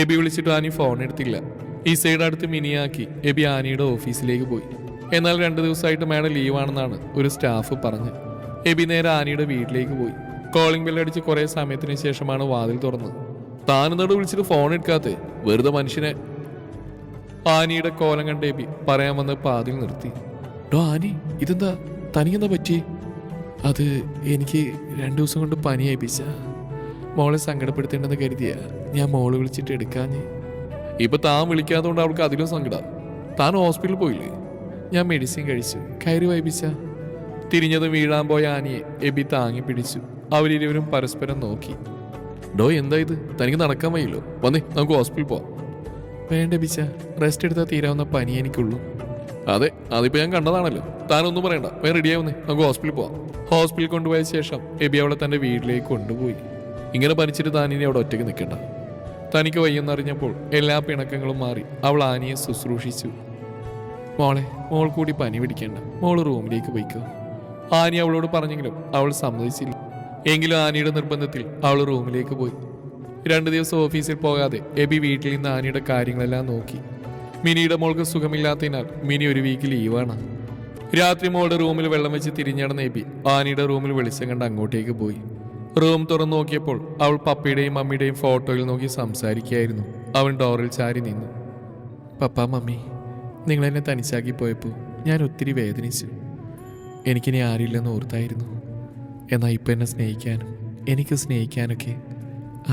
AB വിളിച്ചിട്ട് Annie phone എടുത്തില്ല. ഈ സൈഡ് അടുത്ത് മിനിയാക്കി എബി ആനിയുടെ ഓഫീസിലേക്ക് പോയി. എന്നാൽ 2 ദിവസമായിട്ട് മാഡം ലീവാണെന്നാണ് ഒരു സ്റ്റാഫ് പറഞ്ഞത്. എബി നേരെ ആനിയുടെ വീട്ടിലേക്ക് പോയി. കോളിംഗ് ബെല്ലടിച്ച് കുറേ സമയത്തിന് ശേഷമാണ് വാതിൽ തുറന്നത്. താനെന്നോട് വിളിച്ചിട്ട് ഫോൺ എടുക്കാത്തേ, വെറുതെ മനുഷ്യനെ. ആനിയുടെ കോലം കണ്ട എബി പറയാൻ വന്ന് പാതിൽ നിർത്തി. ഡോ ആനി, ഇതെന്താ തനിക്കെന്താ പറ്റി? അത് എനിക്ക് 2 ദിവസം കൊണ്ട് പനി ഏൽപ്പിച്ച. മോളെ സങ്കടപ്പെടുത്തേണ്ടെന്ന് കരുതിയാ ഞാൻ മോള് വിളിച്ചിട്ട് എടുക്കാഞ്ഞ്. ഇപ്പൊ താൻ വിളിക്കാത്തതുകൊണ്ട് അവൾക്ക് അതിലും സങ്കടം. താൻ ഹോസ്പിറ്റലിൽ പോയില്ലേ? ഞാൻ മെഡിസിൻ കഴിച്ചു, കയറി വൈപ്പിച്ച. തിരിഞ്ഞത് വീഴാൻ പോയ ആനിയെ എബി താങ്ങി പിടിച്ചു. അവരിരുവരും പരസ്പരം നോക്കി. ഡോ എന്താ ഇത്, തനിക്ക് നടക്കാൻ വയ്യല്ലോ, വന്നേ നമുക്ക് ഹോസ്പിറ്റലിൽ പോവാം. വേണ്ട ബിച്ച, റെസ്റ്റ് എടുത്താൽ തീരാവുന്ന പനി എനിക്കുള്ളൂ. അതെ, അതിപ്പോ ഞാൻ കണ്ടതാണല്ലോ. താനൊന്നും പറയണ്ട, വേറെ റെഡിയാവുന്നേ, നമുക്ക് ഹോസ്പിറ്റലിൽ പോവാം. ഹോസ്പിറ്റലിൽ കൊണ്ടുപോയ ശേഷം എബി അവളെ തന്റെ വീട്ടിലേക്ക് കൊണ്ടുപോയി. ഇങ്ങനെ പനിച്ചിട്ട് താനിനി അവിടെ ഒറ്റയ്ക്ക് നിൽക്കണ്ട. തനിക്ക് വയ്യെന്നറിഞ്ഞപ്പോൾ എല്ലാ പിണക്കങ്ങളും മാറി അവൾ ആനിയെ ശുശ്രൂഷിച്ചു. മോൾ കൂടി പനി പിടിക്കേണ്ട, മോള് റൂമിലേക്ക് പോയിക്കോ. ആനി അവളോട് പറഞ്ഞെങ്കിലും അവൾ സമ്മതിച്ചില്ല. എങ്കിലും ആനിയുടെ നിർബന്ധത്തിൽ അവൾ റൂമിലേക്ക് പോയി. 2 ദിവസം ഓഫീസിൽ പോകാതെ എബി വീട്ടിൽ നിന്ന് ആനിയുടെ കാര്യങ്ങളെല്ലാം നോക്കി. മിനിയുടെ മോൾക്ക് സുഖമില്ലാത്തതിനാൽ മിനി ഒരു വീക്ക് ലീവാണ്. രാത്രി മോളുടെ റൂമിൽ വെള്ളം വെച്ച് തിരിഞ്ഞടന്ന എബി ആനിയുടെ റൂമിൽ വെളിച്ചം കണ്ട് അങ്ങോട്ടേക്ക് പോയി. റൂം തുറന്നു നോക്കിയപ്പോൾ അവൾ പപ്പയുടെയും മമ്മിയുടെയും ഫോട്ടോയിൽ നോക്കി സംസാരിക്കുകയായിരുന്നു. അവൻ ഡോറിൽ ചാരി നിന്നു. പപ്പ, മമ്മി, നിങ്ങളെന്നെ തനിച്ചാക്കി പോയപ്പോൾ ഞാൻ ഒത്തിരി വേദനിച്ചു. എനിക്കിനി ആരില്ലെന്ന് ഓർത്തായിരുന്നു. എന്നാൽ ഇപ്പം എന്നെ സ്നേഹിക്കാനും എനിക്ക് സ്നേഹിക്കാനൊക്കെ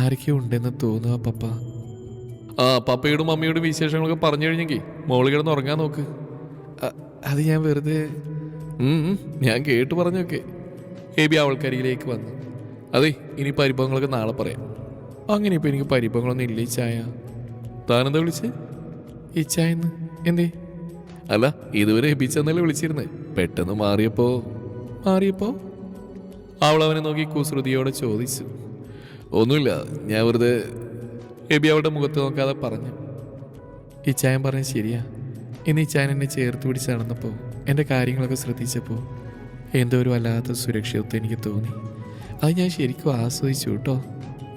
ആരൊക്കെയോ ഉണ്ടെന്ന് തോന്നുക പപ്പ. പപ്പയോടും മമ്മിയോടും വിശേഷങ്ങളൊക്കെ പറഞ്ഞു കഴിഞ്ഞെങ്കിൽ മോള് കിടന്ന് ഉറങ്ങാൻ നോക്ക്. അത് ഞാൻ വെറുതെ ഞാൻ കേട്ടു പറഞ്ഞൊക്കെ. എബി അവൾക്കരികിലേക്ക് വന്നു. അതെ, ഇനി പരിഭവങ്ങളൊക്കെ നാളെ പറയാം. അങ്ങനെ ഇപ്പം എനിക്ക് പരിഭവങ്ങളൊന്നും ഇല്ല ഇച്ചായ. താനെന്താ വിളിച്ച്? ഇച്ചായെന്ന് എന്തേ? അല്ല, ഇതുവരെ എബിച്ചെന്നല്ലേ വിളിച്ചിരുന്നേ. പെട്ടെന്ന് മാറിയപ്പോ അവൾ അവനെ നോക്കി കുസൃതിയോടെ ചോദിച്ചു. ഒന്നുമില്ല, ഞാൻ വെറുതെ. എബി അവളുടെ മുഖത്ത് നോക്കാതെ പറഞ്ഞു. ഇച്ചായൻ പറഞ്ഞ ശരിയാ. ഇന്ന് ഇച്ചായൻ എന്നെ ചേർത്ത് പിടിച്ച് നടന്നപ്പോൾ എൻ്റെ കാര്യങ്ങളൊക്കെ ശ്രദ്ധിച്ചപ്പോൾ എന്തോ ഒരു വല്ലാത്ത സുരക്ഷിതത്വം എനിക്ക് തോന്നി. അത് ഞാൻ ശരിക്കും ആസ്വദിച്ചു കേട്ടോ.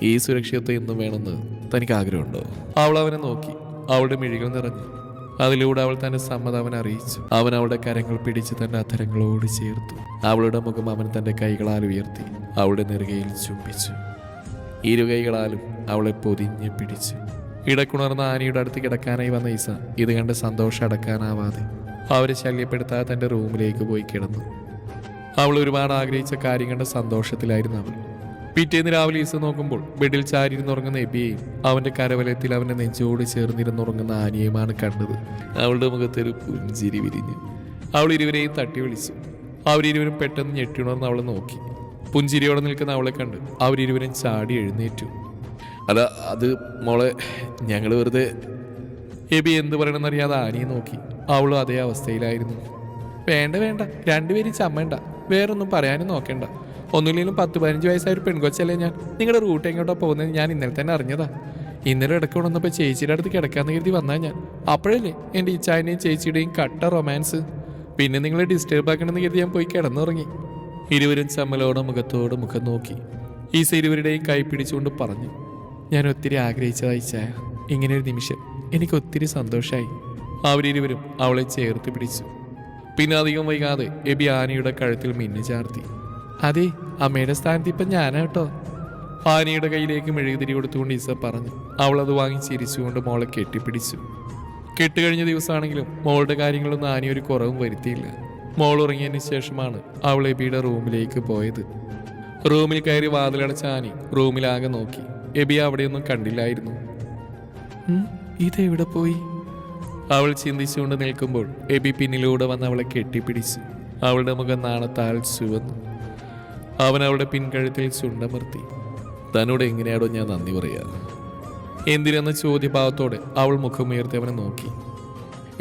ഈ സുരക്ഷിതത്വം എന്നും വേണമെന്ന് തനിക്ക് ആഗ്രഹമുണ്ടോ? അവൾ അവനെ നോക്കി. അവളുടെ മിഴികൾ നിറഞ്ഞു. അതിലൂടെ അവൾ തന്റെ സമ്മതം അവൻ അറിയിച്ചു. അവൻ അവളുടെ കരങ്ങൾ പിടിച്ച് തന്റെ അധരങ്ങളോട് ചേർത്തു. അവളുടെ മുഖം അവൻ തന്റെ കൈകളാൽ ഉയർത്തി അവളുടെ നെറുകയിൽ ചുംബിച്ചു. 2 കൈകളാലും അവളെ പൊതിഞ്ഞ് പിടിച്ചു. ഇടക്കുണർന്ന ആനിയുടെ അടുത്ത് കിടക്കാനായി വന്ന ഈസ ഇത് കണ്ട് സന്തോഷം അടക്കാനാവാതെ അവരെ ശല്യപ്പെടുത്താതെ തന്റെ റൂമിലേക്ക് പോയി കിടന്നു. അവൾ ഒരുപാട് ആഗ്രഹിച്ച കാര്യം കണ്ട സന്തോഷത്തിലായിരുന്നു അവൾ. പിറ്റേന്ന് രാവിലെ ഈസ നോക്കുമ്പോൾ ബെഡിൽ ചാരിയിരുന്നുറങ്ങുന്ന എബിയെയും അവന്റെ കരവലയത്തിൽ അവന്റെ നെഞ്ചോട് ചേർന്നിരുന്നുറങ്ങുന്ന ആനിയെയുമാണ് കണ്ടത്. അവളുടെ മുഖത്തൊരു പുഞ്ചിരി വിരിഞ്ഞു. അവൾ ഇരുവരെയും തട്ടി വിളിച്ചു. അവരിരുവരും പെട്ടെന്ന് ഞെട്ടിയുണർന്ന് അവളെ നോക്കി. പുഞ്ചിരിയോടെ നിൽക്കുന്ന അവളെ കണ്ട് അവരിരുവരും ചാടി എഴുന്നേറ്റു. അല്ല, അത് മോളെ, ഞങ്ങൾ വെറുതെ. എബി എന്ത് പറയണമെന്നറിയാതെ ആനിയെ നോക്കി. അവളും അതേ അവസ്ഥയിലായിരുന്നു. വേണ്ട, 2 പേരും ചമ്മണ്ട, വേറൊന്നും പറയാനും നോക്കണ്ട. ഒന്നുമില്ലെങ്കിലും 10-15 വയസ്സായ ഒരു പെൺകൊച്ചല്ലേ ഞാൻ. നിങ്ങളുടെ റൂട്ട് എങ്ങോട്ടാ പോകുന്നത് ഞാൻ ഇന്നലെ തന്നെ അറിഞ്ഞതാ. ഇന്നലെ ഇടയ്ക്ക് കൊണ്ടുവന്നപ്പോൾ ചേച്ചിയുടെ അടുത്ത് കിടക്കാന്ന് കരുതി വന്നാൽ ഞാൻ. അപ്പോഴല്ലേ എൻ്റെ ഇച്ചായൻ്റെയും ചേച്ചിയുടെയും കട്ട റൊമാൻസ്. പിന്നെ നിങ്ങളെ ഡിസ്റ്റർബ് ആക്കണമെന്ന് കരുതി ഞാൻ പോയി കിടന്നുറങ്ങി. ഇരുവരും ചമ്മലോടെ മുഖത്തോട് മുഖം നോക്കി. ഈസ ഇരുവരുടെയും കൈ പിടിച്ചുകൊണ്ട് പറഞ്ഞു. ഞാൻ ഒത്തിരി ആഗ്രഹിച്ചതായി ചായ. ഇങ്ങനെയൊരു നിമിഷം എനിക്ക് ഒത്തിരി സന്തോഷമായി. അവരിരുവരും അവളെ ചേർത്ത് പിടിച്ചു. പിന്നെ അധികം വൈകാതെ എബി ആനിയുടെ കഴുത്തിൽ മിന്നു ചാർത്തി. അതെ, അമ്മയുടെ സ്ഥാനത്ത് ഇപ്പം ഞാനാട്ടോ. ആനിയുടെ കയ്യിലേക്ക് മെഴുകുതിരി കൊടുത്തുകൊണ്ട് ഈസ പറഞ്ഞു. അവളത് വാങ്ങി ചിരിച്ചുകൊണ്ട് മോളെ കെട്ടിപ്പിടിച്ചു. കെട്ടുകഴിഞ്ഞ ദിവസമാണെങ്കിലും മോളുടെ കാര്യങ്ങളൊന്നും ആനി ഒരു കുറവും വരുത്തിയില്ല. മോൾ ഉറങ്ങിയതിന് ശേഷമാണ് അവൾ എബിയുടെ റൂമിലേക്ക് പോയത്. റൂമിൽ കയറി വാതിലടച്ച ആനി റൂമിലാകെ നോക്കി. എബി അവിടെയൊന്നും കണ്ടില്ലായിരുന്നു. ഇതെവിടെ പോയി? അവൾ ചിന്തിച്ചുകൊണ്ട് നിൽക്കുമ്പോൾ എബി പിന്നിലൂടെ വന്ന് അവളെ കെട്ടിപ്പിടിച്ചു. അവളുടെ മുഖം നാണത്താൽ ചുവന്നു. അവൻ അവളുടെ പിൻകഴുത്തിൽ ചുണ്ടമർത്തി. തന്നോട് എങ്ങനെയാണോ ഞാൻ നന്ദി പറയാ? എന്തിനെന്ന ചോദ്യഭാവത്തോടെ അവൾ മുഖമുയർത്തി അവനെ നോക്കി.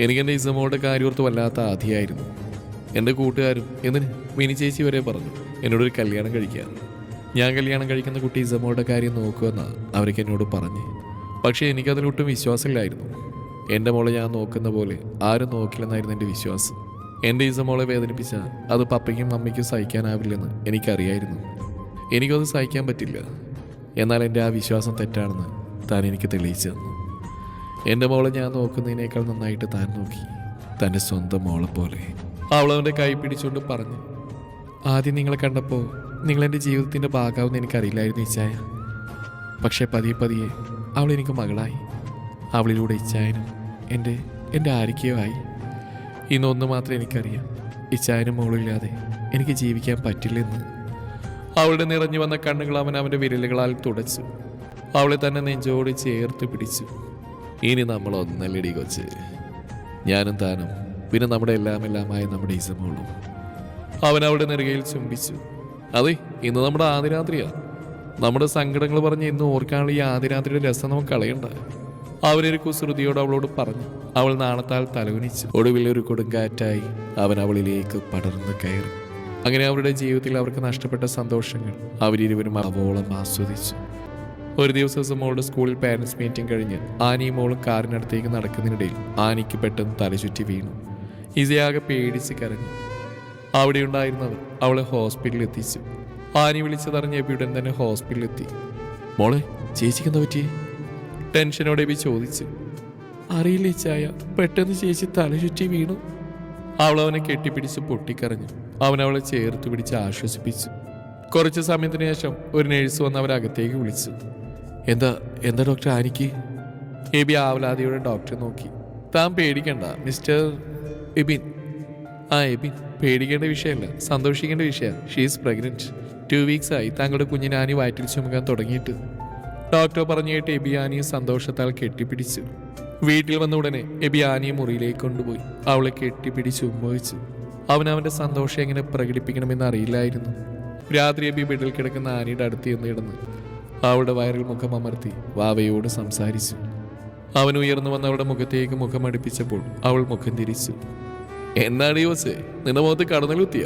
എനിക്കെൻ്റെ ഇസമോളുടെ കാര്യോർത്ത് വല്ലാത്ത ആധിയായിരുന്നു. എൻ്റെ കൂട്ടുകാരും എന്തിന് മിനി ചേച്ചി വരെ പറഞ്ഞു എന്നോടൊരു കല്യാണം കഴിക്കാൻ. ഞാൻ കല്യാണം കഴിക്കുന്ന കുട്ടി ഇസമോളുടെ കാര്യം നോക്കുമെന്നാണ് അവർക്ക് എന്നോട് പറഞ്ഞ്. പക്ഷേ എനിക്കതിലൊട്ടും വിശ്വാസമില്ലായിരുന്നു. എൻ്റെ മോളെ ഞാൻ നോക്കുന്ന പോലെ ആരും നോക്കില്ലെന്നായിരുന്നു എൻ്റെ വിശ്വാസം. എൻ്റെ ഇസമോളെ വേദനിപ്പിച്ചാൽ അത് പപ്പയ്ക്കും മമ്മിക്കും സഹിക്കാനാവില്ലെന്ന് എനിക്കറിയായിരുന്നു. എനിക്കത് സഹിക്കാൻ പറ്റില്ല. എന്നാൽ എൻ്റെ ആ വിശ്വാസം തെറ്റാണെന്ന് താൻ എനിക്ക് തെളിയിച്ചു തന്നു. എൻ്റെ മോളെ ഞാൻ നോക്കുന്നതിനേക്കാൾ നന്നായിട്ട് താൻ നോക്കി, തൻ്റെ സ്വന്തം മോളെ പോലെ. അവളവൻ്റെ കൈ പിടിച്ചുകൊണ്ട് പറഞ്ഞു, ആദ്യം നിങ്ങളെ കണ്ടപ്പോൾ നിങ്ങളെൻ്റെ ജീവിതത്തിൻ്റെ ഭാഗമാവെന്ന് എനിക്കറിയില്ലായിരുന്നു ഇച്ചായ. പക്ഷേ പതിയെ പതിയെ അവളെനിക്ക് മകളായി. അവളിലൂടെ ഇച്ചായനും എൻ്റെ ആരിക്കയോ ആയി. ഇന്നൊന്ന് മാത്രം എനിക്കറിയാം, ഇച്ചായനും മോളില്ലാതെ എനിക്ക് ജീവിക്കാൻ പറ്റില്ലെന്ന്. അവളുടെ നിറഞ്ഞു വന്ന കണ്ണുകൾ അവൻ അവൻ്റെ വിരലുകളാൽ തുടച്ചു. അവളെ തന്നെ നെഞ്ചോട് ചേർത്ത് പിടിച്ചു. ഇനി നമ്മൾ ഒന്നല്ലടി കൊച്ച്, ഞാനും താനും, പിന്നെ നമ്മുടെ എല്ലാമായ നമ്മുടെ ഇസമോളും. അവൻ അവളുടെ നെറുകയിൽ ചുംബിച്ചു. അതെ, ഇന്ന് നമ്മുടെ ആദ്യരാത്രിയാ. നമ്മുടെ സങ്കടങ്ങൾ പറഞ്ഞ് ഇന്ന് ഓർക്കാനുള്ള ഈ ആദ്യരാത്രിയുടെ രസം നമുക്ക് കളയണ്ട. അവരൊരു കുസൃതിയോട് അവളോട് പറഞ്ഞു. അവൾ നാണത്താൽ തലകുനിച്ചു. ഒടുവിൽ ഒരു കൊടുങ്കാറ്റായി അവൻ അവളിലേക്ക് പടർന്നു കയറി. അങ്ങനെ അവരുടെ ജീവിതത്തിൽ അവർക്ക് നഷ്ടപ്പെട്ട സന്തോഷങ്ങൾ അവരിരുവരും അവോളം ആസ്വദിച്ചു. ഒരു ദിവസം മോളുടെ സ്കൂളിൽ പാരൻസ് മീറ്റിംഗ് കഴിഞ്ഞ് ആനിയും മോളും കാറിനടുത്തേക്ക് നടക്കുന്നതിനിടയിൽ ആനിക്ക് പെട്ടെന്ന് തലചുറ്റി വീണു. ഇസയാകെ പേടിച്ച് കരഞ്ഞു. അവിടെ ഉണ്ടായിരുന്നവർ അവളെ ഹോസ്പിറ്റലിൽ എത്തിച്ചു. ആനി വിളിച്ചതറിഞ്ഞ എബി ഉടൻ തന്നെ ഹോസ്പിറ്റലിൽ എത്തി. മോളെ, ചേച്ചിക്ക് എന്താ പറ്റിയേ? ടെൻഷനോടെ എബി ചോദിച്ചു. അറിയില്ല ചായ, പെട്ടെന്ന് ചേച്ചി തലചുറ്റി വീണു. അവളവനെ കെട്ടിപ്പിടിച്ച് പൊട്ടിക്കരഞ്ഞു. അവൻ അവളെ ചേർത്ത് പിടിച്ച് ആശ്വസിപ്പിച്ചു. കുറച്ച് സമയത്തിന് ശേഷം ഒരു നേഴ്സ് വന്ന് അവരകത്തേക്ക് വിളിച്ചു. എന്താ ഡോക്ടർ ആനിക്ക്? എബി ആവലാതിയോടെ ഡോക്ടറെ നോക്കി. താൻ പേടിക്കണ്ട മിസ്റ്റർ എബിൻ. എബിൻ, പേടിക്കേണ്ട വിഷയമല്ല, സന്തോഷിക്കേണ്ട വിഷയമാണ്. She's pregnant. 2 weeks ആയി താങ്കളുടെ കുഞ്ഞിനെ ആനി വയറ്റിൽ ചുമക്കാൻ തുടങ്ങിയിട്ട്. ഡോക്ടർ പറഞ്ഞു കേട്ട് എബി ആനിയെ സന്തോഷത്താൽ കെട്ടിപ്പിടിച്ചു. വീട്ടിൽ വന്ന ഉടനെ എബി ആനിയെ മുറിയിലേക്ക് കൊണ്ടുപോയി അവളെ കെട്ടിപ്പിടിച്ച് ഉമ്മവച്ചു. അവനവൻ്റെ സന്തോഷം എങ്ങനെ പ്രകടിപ്പിക്കണമെന്ന് അറിയില്ലായിരുന്നു. രാത്രി എബി ബെഡിൽ കിടക്കുന്ന ആനിയുടെ അടുത്ത് ചെന്ന് കിടന്ന് അവളുടെ വയറിൽ മുഖം അമർത്തി വാവയോട് സംസാരിച്ചു. അവൻ ഉയർന്നു വന്ന് അവളുടെ മുഖത്തേക്ക് മുഖം അടുപ്പിച്ചപ്പോൾ അവൾ മുഖം തിരിച്ചു. എന്നാണ് യോസേ, നിന്റെ മുഖത്ത് കടന്നലുത്തിയ?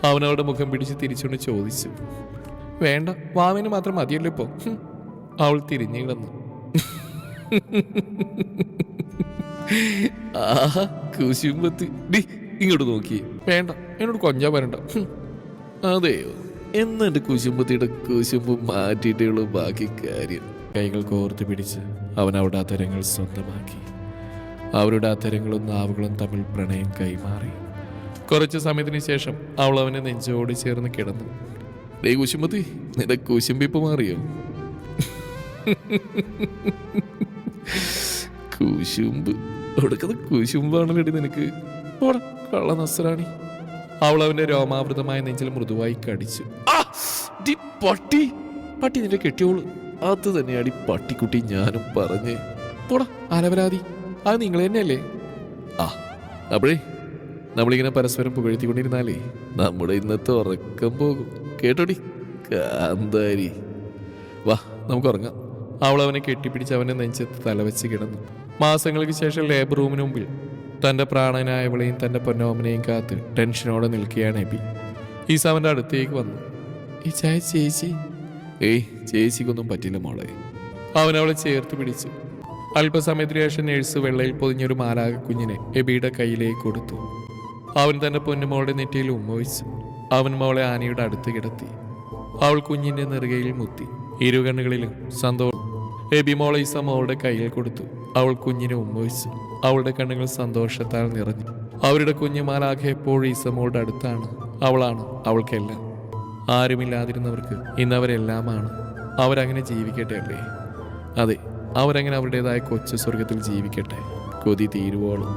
അവൻ അവളുടെ മുഖം പിടിച്ച് തിരിച്ചുകൊണ്ട് ചോദിച്ചു. വേണ്ട, വാവിന് മാത്രം മതിയല്ലോ ഇപ്പോ. അവൾ തിരിഞ്ഞു കിടന്നു. ആഹാ, കുശുമ്പത്ത്. ഇങ്ങോട്ട് നോക്കി. വേണ്ട, എന്നോട് കൊഞ്ചാ വരണ്ട. അതെയോ? എന്നെ കുശുമ്പത്തിയുടെ കുശുമ്പ് മാറ്റിയിട്ടുള്ള ബാക്കി കാര്യം. കൈകൾ കോർത്ത് പിടിച്ച് അവൻ അവിടെ അത്തരങ്ങൾ സ്വന്തമാക്കി. അവരുടെ അത്തരങ്ങളും നാവുകളും തമ്മിൽ പ്രണയം കൈമാറി. കുറച്ച് സമയത്തിന് ശേഷം അവൾ അവനെ നെഞ്ചോട് ചേർന്ന് കിടന്നു. ഡേ കുശുമ്പത്തി, നിന്റെ കുശുമ്പിപ്പ് മാറിയോ? കുശുമ്പ് ഒടുക്കത് കുശുമ്പാണല്ലേടി നിനക്ക്? കള്ള നസ്രാണി. അവൾ അവന്റെ രോമാവൃതമായ നെഞ്ചിൽ മൃദുവായി കടിച്ചു. പട്ടി പട്ടി നിന്റെ കെട്ടിയോളൂ. അത് തന്നെയാടി പട്ടിക്കുട്ടി ഞാനും പറഞ്ഞേ. പോടാ അലവരാതി, അത് നിങ്ങൾ തന്നെയല്ലേ? അപ്പോഴേ നമ്മളിങ്ങനെ പരസ്പരം പുകഴ്ത്തിക്കൊണ്ടിരുന്നാലേ നമ്മുടെ ഇന്നത്തെ ഉറക്കം പോകും. കേട്ടോടി കാന്താരി. വാ, നമുക്ക് ഉറങ്ങാം. അവൾ അവനെ കെട്ടിപ്പിടിച്ച് അവനെ നെഞ്ചത്ത് തലവെച്ച് കിടന്നു. മാസങ്ങൾക്ക് ശേഷം ലേബർ റൂമിന് മുമ്പിൽ തൻ്റെ പ്രാണനായവളെയും തൻ്റെ പൊന്നോമനെയും കാത്ത് ടെൻഷനോടെ നിൽക്കുകയാണ് എബി. ഈസ അവൻ്റെ അടുത്തേക്ക് വന്നു. ഈ ചായ ചേച്ചി? ചേച്ചിക്കൊന്നും പറ്റില്ല മോളെ. അവൻ അവളെ ചേർത്ത് പിടിച്ചു. അല്പസമയത്തിന് ശേഷം നേഴ്സ് വെള്ളയിൽ പൊതിഞ്ഞൊരു മാലാക കുഞ്ഞിനെ എബിയുടെ കയ്യിലേക്ക് കൊടുത്തു. അവൻ തൻ്റെ പൊന്നുമോളുടെ നെറ്റിയിൽ ഉമ്മവച്ചു. അവൻ മോളെ ആനയുടെ അടുത്ത് കിടത്തി. അവൾ കുഞ്ഞിൻ്റെ നെറുകയിൽ മുത്തി. ഇരുകണ്ണുകളിലും സന്തോഷം. എബി മോളെ ഈസ മോളുടെ കയ്യിൽ കൊടുത്തു. അവൾ കുഞ്ഞിനെ ഉമ്മവച്ചു. അവളുടെ കണ്ണുകൾ സന്തോഷത്താൽ നിറഞ്ഞു. അവരുടെ കുഞ്ഞുമാലാഖ എപ്പോഴും ഈസമോളുടെ അടുത്താണ്. അവളാണ് അവൾക്കെല്ലാം. ആരുമില്ലാതിരുന്നവർക്ക് ഇന്നവരെല്ലാമാണ്. അവരങ്ങനെ ജീവിക്കട്ടെ അല്ലേ? അതെ, അവരങ്ങനെ അവരുടേതായ കൊച്ചു സ്വർഗത്തിൽ ജീവിക്കട്ടെ, കൊതി തീരുവോളം.